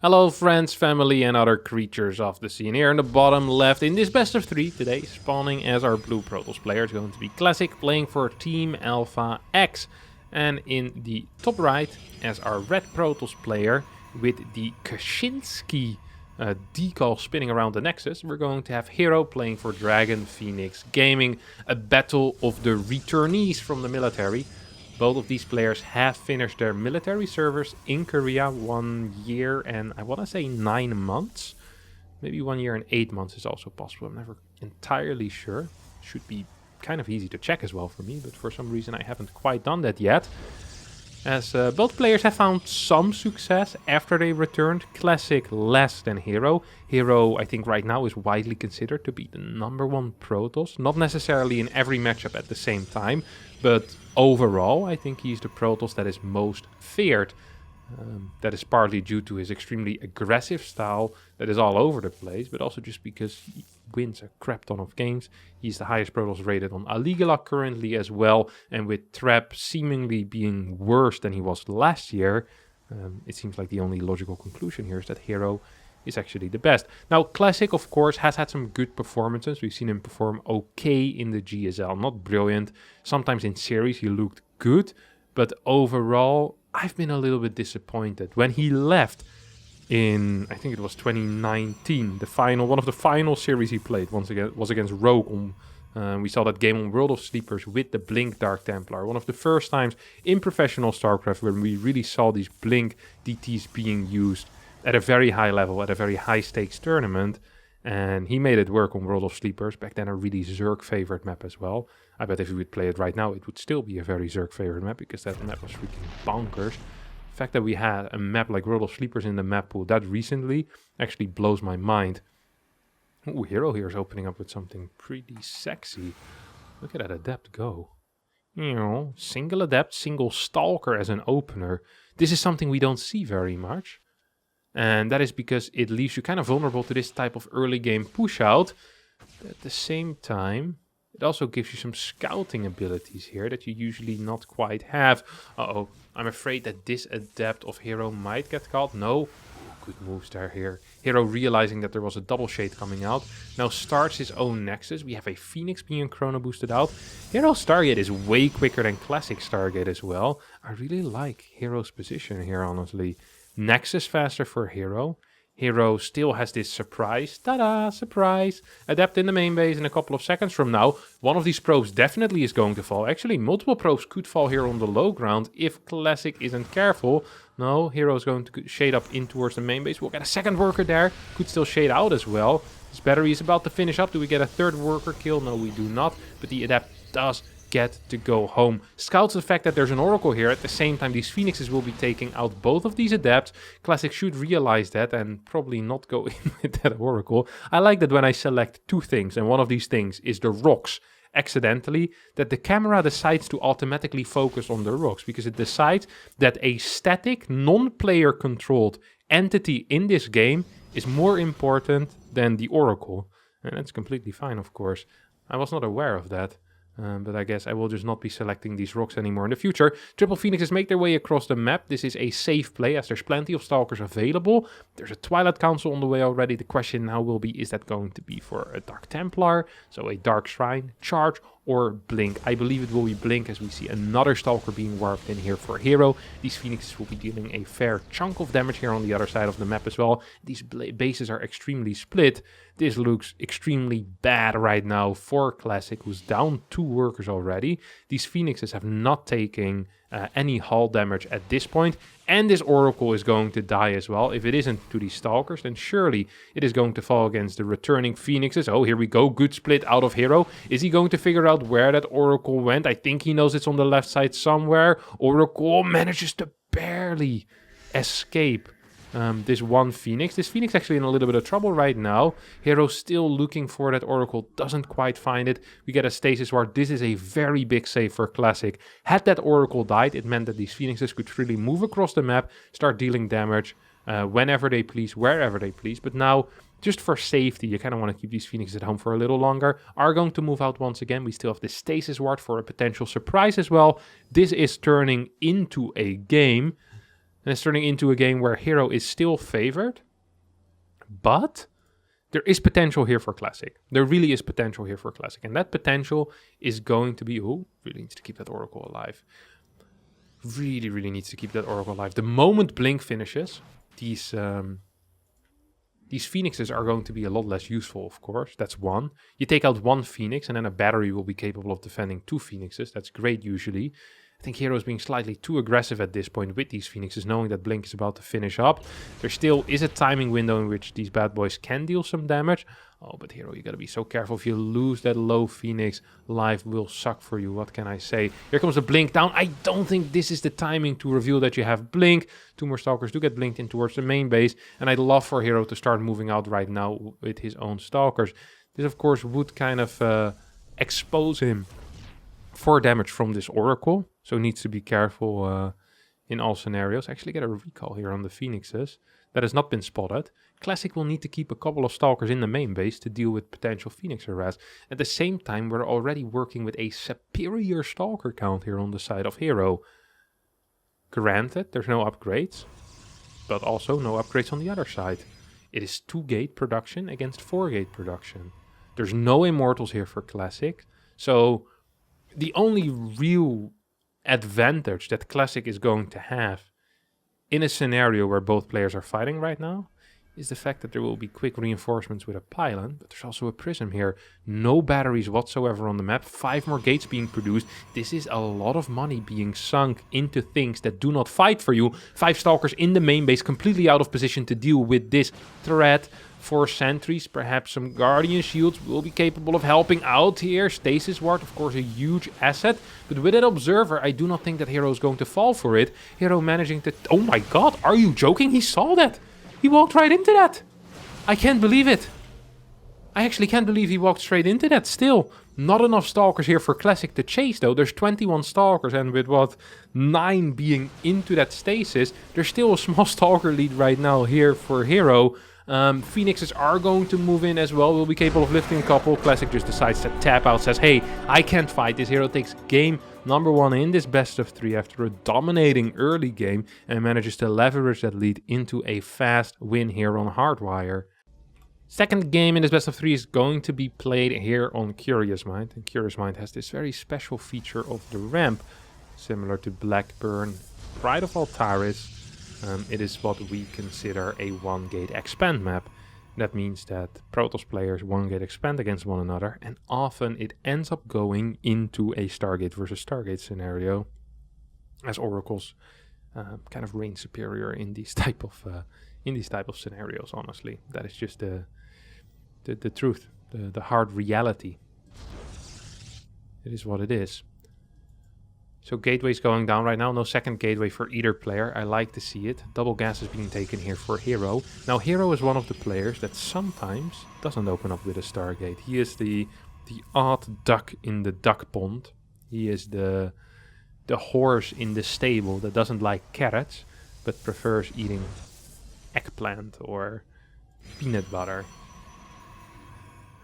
Hello friends, family and other creatures of the scene. Here in the bottom left in this best of 3 today, spawning as our blue Protoss player is going to be Classic, playing for Team Alpha X. And in the top right as our red Protoss player with the Kaczynski decal spinning around the Nexus, we're going to have herO playing for Dragon Phoenix Gaming, a battle of the returnees from the military. Both of these players have finished their military service in Korea 1 year and I want to say 9 months. Maybe 1 year and 8 months is also possible. I'm never entirely sure. Should be kind of easy to check as well for me, but for some reason I haven't quite done that yet. As both players have found some success after they returned. Classic less than herO. herO, I think right now is widely considered to be the #1 Protoss. Not necessarily in every matchup at the same time, but overall I think he's the Protoss that is most feared. That is partly due to his extremely aggressive style that is all over the place, but also just because he wins a crap ton of games. He's the highest Protoss rated on Aligala currently as well, and with Trap seemingly being worse than he was last year, it seems like the only logical conclusion here is that herO is actually the best. Now, Classic, of course, has had some good performances. We've seen him perform okay in the GSL, not brilliant. Sometimes in series he looked good, but overall I've been a little bit disappointed. When he left in, I think it was 2019, one of the final series he played was against Rogue. We saw that game on World of Sleepers with the Blink Dark Templar. One of the first times in professional StarCraft where we really saw these Blink DTs being used at a very high level, at a very high stakes tournament. And he made it work on World of Sleepers. Back then a really Zerg favorite map as well. I bet if we would play it right now, it would still be a very Zerg favorite map, because that map was freaking bonkers. The fact that we had a map like World of Sleepers in the map pool that recently actually blows my mind. Ooh, herO here is opening up with something pretty sexy. Look at that Adept go. You know, single Adept, single Stalker as an opener. This is something we don't see very much. And that is because it leaves you kind of vulnerable to this type of early game push out. At the same time, it also gives you some scouting abilities here that you usually not quite have. Uh-oh, I'm afraid that this Adept of herO might get caught. No, good moves there here. herO realizing that there was a double shade coming out. Now starts his own Nexus. We have a Phoenix being chrono boosted out. herO Stargate is way quicker than Classic Stargate as well. I really like herO's position here, honestly. Nexus faster for herO. herO still has this surprise. Ta-da! Surprise! Adept in the main base in a couple of seconds from now. One of these probes definitely is going to fall. Actually, multiple probes could fall here on the low ground if Classic isn't careful. No, herO is going to shade up in towards the main base. We'll get a second worker there. Could still shade out as well. This battery is about to finish up. Do we get a third worker kill? No, we do not. But the Adept does get to go home. Scouts the fact that there's an Oracle here. At the same time, these Phoenixes will be taking out both of these Adepts. Classic should realize that and probably not go in with that Oracle. I like that when I select two things, and one of these things is the rocks accidentally, that the camera decides to automatically focus on the rocks, because it decides that a static, non-player controlled entity in this game is more important than the Oracle. And that's completely fine, of course. I was not aware of that. But I guess I will just not be selecting these rocks anymore in the future. Triple Phoenixes make their way across the map. This is a safe play as there's plenty of Stalkers available. There's a Twilight Council on the way already. The question now will be, is that going to be for a Dark Templar? So a Dark Shrine, Charge, or Blink? I believe it will be Blink, as we see another Stalker being warped in here for herO. These Phoenixes will be dealing a fair chunk of damage here on the other side of the map as well. These bases are extremely split. This looks extremely bad right now for Classic, who's down 2 workers already. These Phoenixes have not taken any hull damage at this point, and this Oracle is going to die as well. If it isn't to these Stalkers, then surely it is going to fall against the returning Phoenixes. Oh, here we go. Good split out of herO. Is he going to figure out where that Oracle went? I think he knows it's on the left side somewhere. Oracle manages to barely escape this one Phoenix. This Phoenix actually in a little bit of trouble right now. herO still looking for that Oracle, doesn't quite find it. We get a Stasis Ward. This is a very big save for Classic. Had that Oracle died, it meant that these Phoenixes could freely move across the map, start dealing damage whenever they please, wherever they please. But now, just for safety, you kind of want to keep these Phoenixes at home for a little longer. Are going to move out once again. We still have the Stasis Ward for a potential surprise as well. This is turning into a game. And it's turning into a game where herO is still favored. But there is potential here for Classic. There really is potential here for Classic. And that potential is going to be... Oh, really needs to keep that Oracle alive. Really, really needs to keep that Oracle alive. The moment Blink finishes, these Phoenixes are going to be a lot less useful, of course. That's one. You take out one Phoenix and then a battery will be capable of defending 2 Phoenixes. That's great usually. I think herO is being slightly too aggressive at this point with these Phoenixes, knowing that Blink is about to finish up. There still is a timing window in which these bad boys can deal some damage. Oh, but herO, you gotta be so careful. If you lose that low Phoenix, life will suck for you. What can I say? Here comes the Blink down. I don't think this is the timing to reveal that you have Blink. 2 more Stalkers do get blinked in towards the main base. And I'd love for herO to start moving out right now with his own Stalkers. This, of course, would kind of expose him for damage from this Oracle. So needs to be careful in all scenarios. Actually get a recall here on the Phoenixes. That has not been spotted. Classic will need to keep a couple of Stalkers in the main base to deal with potential Phoenix harass. At the same time, we're already working with a superior Stalker count here on the side of herO. Granted, there's no upgrades, but also no upgrades on the other side. It is 2-gate production against 4-gate production. There's no Immortals here for Classic. So the only real advantage that Classic is going to have in a scenario where both players are fighting right now is the fact that there will be quick reinforcements with a pylon, but there's also a prism here. No batteries whatsoever on the map. 5 more gates being produced. This is a lot of money being sunk into things that do not fight for you. 5 Stalkers in the main base, completely out of position to deal with this threat. 4 sentries, perhaps some Guardian shields will be capable of helping out here. Stasis Ward, of course, a huge asset. But with that Observer, I do not think that herO is going to fall for it. herO managing to... Oh my god, are you joking? He saw that. He walked right into that. I can't believe it. I actually can't believe he walked straight into that. Still, not enough Stalkers here for Classic to chase, though. There's 21 Stalkers, and with what, 9 being into that stasis, there's still a small Stalker lead right now here for herO. Phoenixes are going to move in as well. Will be capable of lifting a couple. Classic just decides to tap out. Says, hey, I can't fight this. herO takes game number 1 in this best of 3 after a dominating early game. And manages to leverage that lead into a fast win here on Hardwire. Second game in this best of 3 is going to be played here on Curious Mind. And Curious Mind has this very special feature of the ramp. Similar to Blackburn, Pride of Altaris. It is what we consider a 1-gate expand map. That means that Protoss players 1-gate expand against one another, and often it ends up going into a Stargate versus Stargate scenario, as Oracles kind of reign superior in these type of scenarios. Honestly, that is just the truth, the hard reality. It is what it is. So gateways going down right now. No second gateway for either player. I like to see it. Double gas is being taken here for herO. Now herO is one of the players that sometimes doesn't open up with a Stargate. He is the odd duck in the duck pond. He is the horse in the stable that doesn't like carrots, but prefers eating eggplant or peanut butter.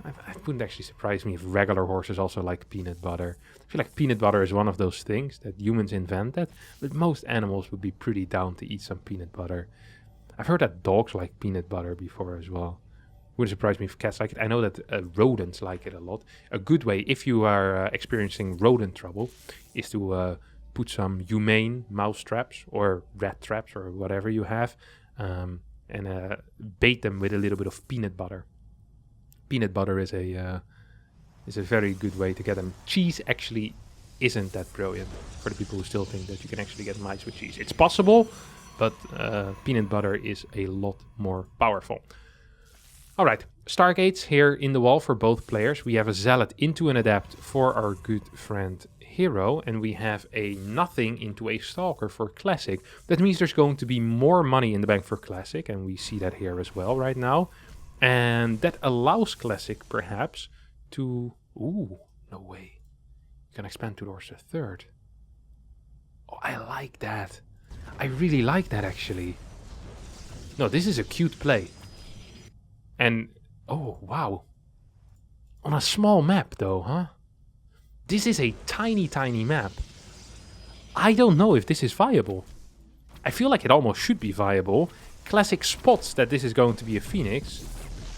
It wouldn't actually surprise me if regular horses also like peanut butter. I feel like peanut butter is one of those things that humans invented, but most animals would be pretty down to eat some peanut butter. I've heard that dogs like peanut butter before as well. Wouldn't surprise me if cats like it. I know that rodents like it a lot. A good way, if you are experiencing rodent trouble, is to put some humane mouse traps or rat traps or whatever you have, and bait them with a little bit of peanut butter. Peanut butter is a very good way to get them. Cheese actually isn't that brilliant for the people who still think that you can actually get mice with cheese. It's possible, but peanut butter is a lot more powerful. Alright, Stargates here in the wall for both players. We have a Zealot into an Adept for our good friend herO, and we have a nothing into a Stalker for Classic. That means there's going to be more money in the bank for Classic, and we see that here as well right now. And that allows Classic, perhaps, to... Ooh, no way. You can expand towards the third. Oh, I like that. I really like that, actually. No, this is a cute play. And... Oh, wow. On a small map, though, huh? This is a tiny, tiny map. I don't know if this is viable. I feel like it almost should be viable. Classic spots that this is going to be a Phoenix.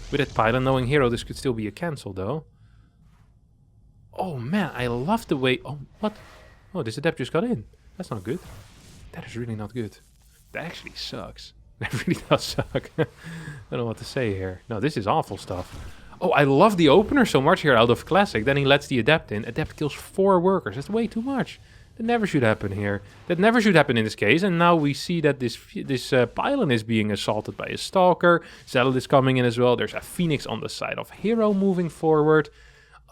With that pylon, knowing herO, this could still be a cancel though. Oh man, I love the way... Oh, what? Oh, this adept just got in. That's not good. That is really not good. That actually sucks. That really does suck. I don't know what to say here. No, this is awful stuff. Oh, I love the opener so much here out of Classic. Then he lets the adept in. Adept kills 4 workers. That's way too much. That never should happen here. That never should happen in this case. And now we see that this pylon is being assaulted by a stalker. Zealot is coming in as well. There's a Phoenix on the side of herO moving forward.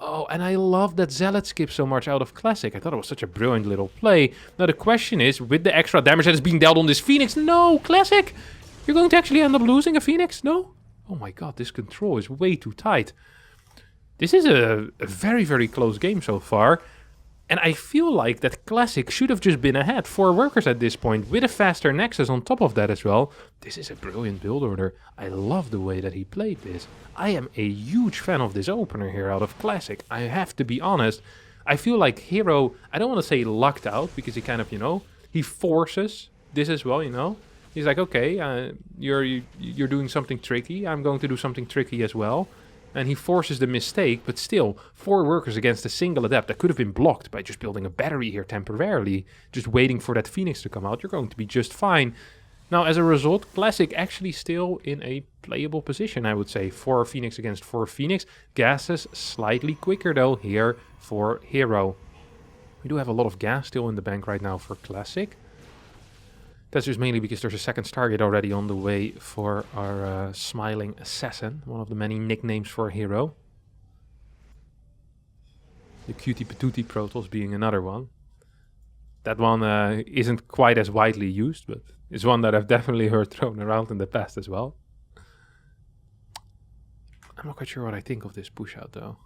Oh, and I love that Zealot skips so much out of Classic. I thought it was such a brilliant little play. Now the question is, with the extra damage that is being dealt on this Phoenix, no, Classic! You're going to actually end up losing a Phoenix? No? Oh my god, this control is way too tight. This is a very, very close game so far. And I feel like that Classic should have just been ahead. 4 workers at this point, with a faster Nexus on top of that as well. This is a brilliant build order. I love the way that he played this. I am a huge fan of this opener here out of Classic. I have to be honest. I feel like herO, I don't want to say lucked out, because he kind of, you know, he forces this as well, you know. He's like, okay, you're doing something tricky. I'm going to do something tricky as well. And he forces the mistake, but still, 4 workers against a single adept that could have been blocked by just building a battery here temporarily, just waiting for that Phoenix to come out. You're going to be just fine. Now, as a result, Classic actually still in a playable position, I would say. 4 Phoenix against 4 Phoenix. Gases slightly quicker, though, here for herO. We do have a lot of gas still in the bank right now for Classic. That's just mainly because there's a second Stargate already on the way for our Smiling Assassin, one of the many nicknames for herO. The Cutie Patootie Protoss being another one. That one isn't quite as widely used, but it's one that I've definitely heard thrown around in the past as well. I'm not quite sure what I think of this push out though.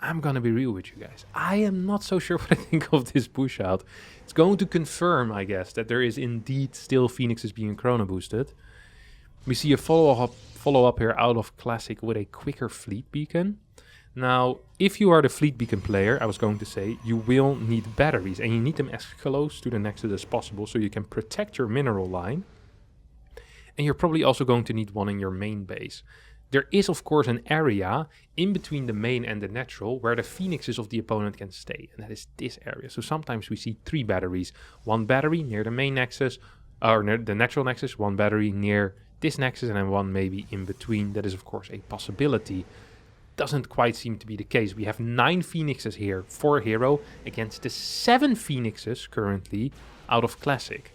I'm gonna be real with you guys. I am not so sure what I think of this push out. It's going to confirm, I guess, that there is indeed still Phoenixes being chrono boosted. We see a follow-up here out of Classic with a quicker fleet beacon. Now, if you are the fleet beacon player, I was going to say, you will need batteries. And you need them as close to the Nexus as possible so you can protect your mineral line. And you're probably also going to need one in your main base. There is, of course, an area in between the main and the natural where the Phoenixes of the opponent can stay. And that is this area. So sometimes we see 3 batteries. 1 battery near the main Nexus, or near the natural Nexus. 1 battery near this Nexus, and then 1 maybe in between. That is, of course, a possibility. Doesn't quite seem to be the case. We have 9 Phoenixes here for herO against the 7 Phoenixes currently out of Classic.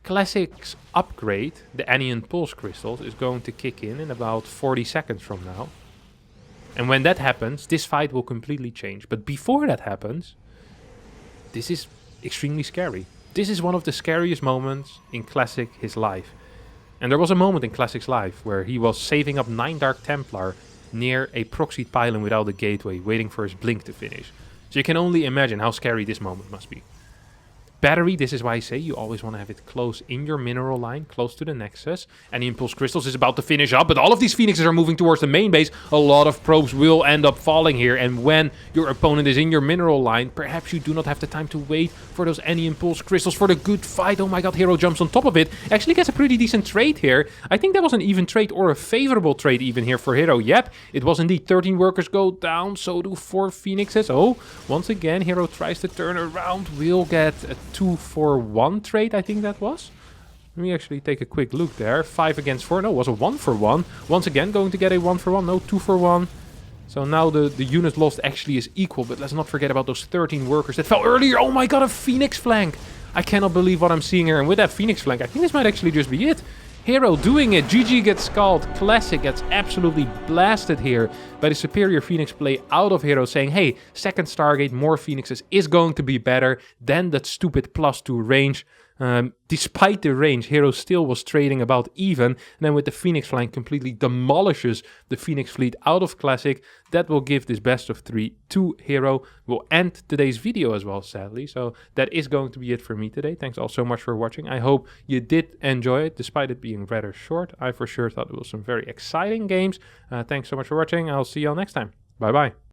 Classic's upgrade, the Anion Pulse Crystals, is going to kick in about 40 seconds from now. And when that happens, this fight will completely change. But before that happens, this is extremely scary. This is one of the scariest moments in Classic, his life. And there was a moment in Classic's life where he was saving up 9 Dark Templar near a proxied pylon without a gateway, waiting for his blink to finish. So you can only imagine how scary this moment must be. Battery, this is why I say you always want to have it close in your mineral line, close to the Nexus. And the Impulse Crystals is about to finish up, but all of these Phoenixes are moving towards the main base. A lot of probes will end up falling here, and when your opponent is in your mineral line, perhaps you do not have the time to wait for those any Impulse Crystals for the good fight. Oh my god, herO jumps on top of it. Actually gets a pretty decent trade here. I think that was an even trade, or a favorable trade even here for herO. Yep, it was indeed. 13 workers go down, so do 4 Phoenixes. Oh, once again, herO tries to turn around. We'll get a 2-for-1 trade, I think that was. Let me actually take a quick look there. 5 against 4. No, it was a 1-for-1. Once again, going to get a 1-for-1. No, 2-for-1. So now the unit lost actually is equal. But let's not forget about those 13 workers that fell earlier. Oh my god, a Phoenix flank. I cannot believe what I'm seeing here. And with that Phoenix flank, I think this might actually just be it. herO doing it. GG gets scalded. Classic gets absolutely blasted here by the superior Phoenix play out of herO, saying, hey, second Stargate, more Phoenixes is going to be better than that stupid +2 range. Despite the range, herO still was trading about even. And then with the Phoenix flank, completely demolishes the Phoenix fleet out of Classic. That will give this best of 3 to herO. We'll end today's video as well, sadly. So that is going to be it for me today. Thanks all so much for watching. I hope you did enjoy it, despite it being rather short. I for sure thought it was some very exciting games. Thanks so much for watching. I'll see you all next time. Bye-bye.